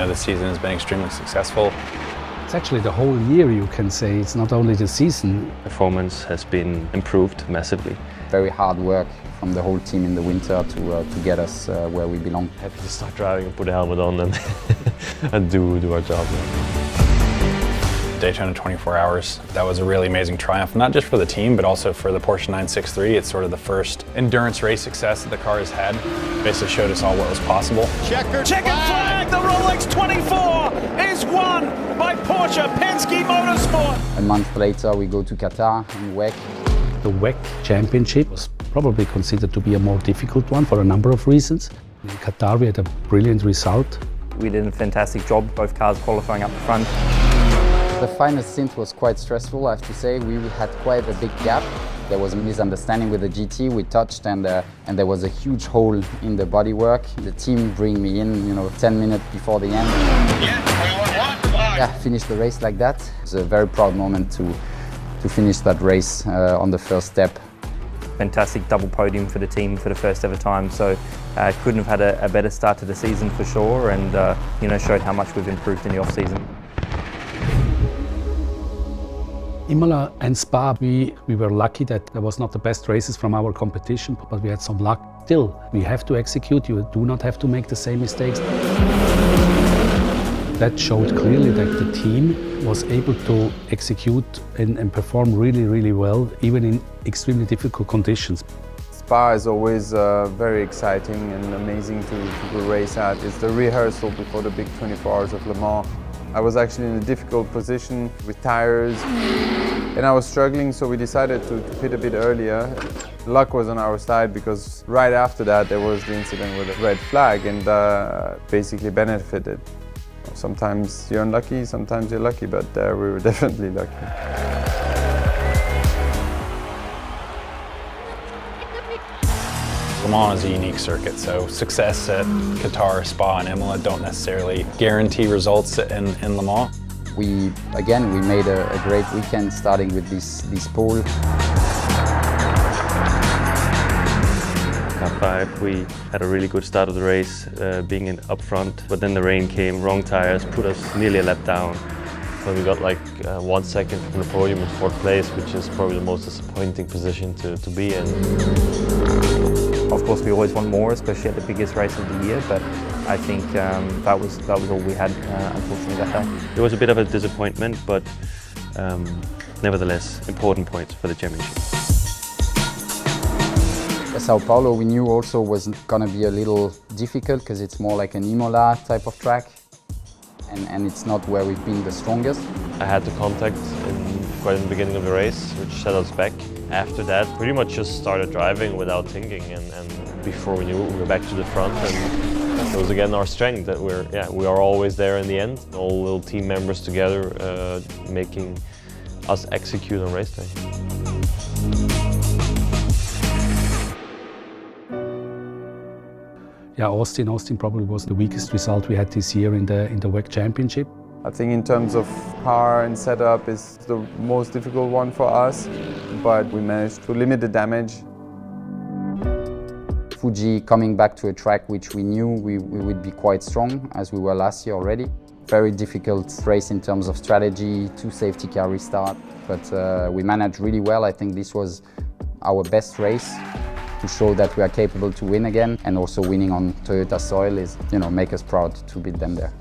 the season has been extremely successful. It's actually the whole year, you can say. It's not only the season. Performance has been improved massively. Very hard work from the whole team in the winter to get us where we belong. Happy to start driving and put the helmet on and, and do our job. Daytona 24 Hours, that was a really amazing triumph, not just for the team, but also for the Porsche 963. It's sort of the first endurance race success that the car has had. Basically showed us all what was possible. Checkered flag! The Rolex 24 is won by Porsche Penske Motorsport. A month later, we go to Qatar in WEC. The WEC championship was probably considered to be a more difficult one for a number of reasons. In Qatar, we had a brilliant result. We did a fantastic job, both cars qualifying up the front. The final stint was quite stressful, I have to say. We had quite a big gap. There was a misunderstanding with the GT. We touched and there was a huge hole in the bodywork. The team bring me in, 10 minutes before the end. Yeah, finished the race like that. It's a very proud moment to finish that race on the first step. Fantastic double podium for the team for the first ever time. So couldn't have had a better start to the season for sure, and showed how much we've improved in the off season. Imola and Spa, we were lucky that there was not the best races from our competition, but we had some luck. Still, we have to execute. You do not have to make the same mistakes. That showed clearly that the team was able to execute and perform really, really well, even in extremely difficult conditions. Spa is always very exciting and amazing to race at. It's the rehearsal before the big 24 Hours of Le Mans. I was actually in a difficult position with tires and I was struggling, so we decided to pit a bit earlier. Luck was on our side because right after that there was the incident with the red flag and basically benefited. Sometimes you're unlucky, sometimes you're lucky, but we were definitely lucky. Le Mans is a unique circuit, so success at Qatar, Spa, and Imola don't necessarily guarantee results in Le Mans. We made a great weekend starting with this pole. Car 5, we had a really good start of the race, being up front, but then the rain came, wrong tires, put us nearly a lap down. So we got like 1 second from the podium in 4th place, which is probably the most disappointing position to be in. Of course, we always want more, especially at the biggest race of the year, but I think that was all we had, unfortunately, that day. It was a bit of a disappointment, but nevertheless, important points for the championship. Sao Paulo, we knew also was going to be a little difficult because it's more like an Imola type of track, and it's not where we've been the strongest. I had the contact quite in the beginning of the race, which set us back. After that, pretty much just started driving without thinking, and before we knew it, we were back to the front, and it was again our strength that we are always there in the end. All little team members together, making us execute on race day. Yeah, Austin probably was the weakest result we had this year in the WEC Championship. I think in terms of car and setup is the most difficult one for us, but we managed to limit the damage. Fuji coming back to a track which we knew we would be quite strong, as we were last year already. Very difficult race in terms of strategy, 2 safety car restart, but we managed really well. I think this was our best race to show that we are capable to win again, and also winning on Toyota soil is, make us proud to beat them there.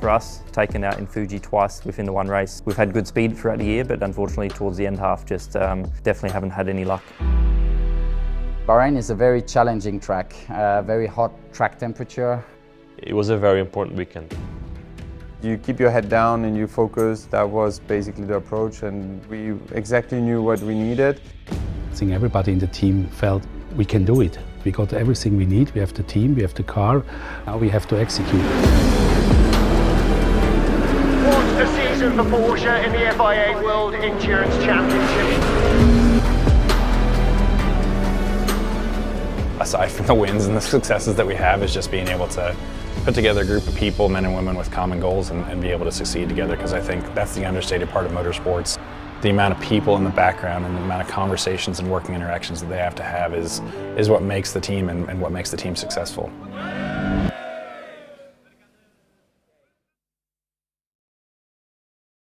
For us, taken out in Fuji twice within the one race. We've had good speed throughout the year, but unfortunately towards the end half, just definitely haven't had any luck. Bahrain is a very challenging track, very hot track temperature. It was a very important weekend. You keep your head down and you focus. That was basically the approach, and we exactly knew what we needed. I think everybody in the team felt we can do it. We got everything we need. We have the team, we have the car. Now we have to execute. What's the season for Porsche in the FIA World Endurance Championship? Aside from the wins and the successes that we have, is just being able to put together a group of people, men and women with common goals, and be able to succeed together, because I think that's the understated part of motorsports. The amount of people in the background and the amount of conversations and working interactions that they have to have is what makes the team and what makes the team successful.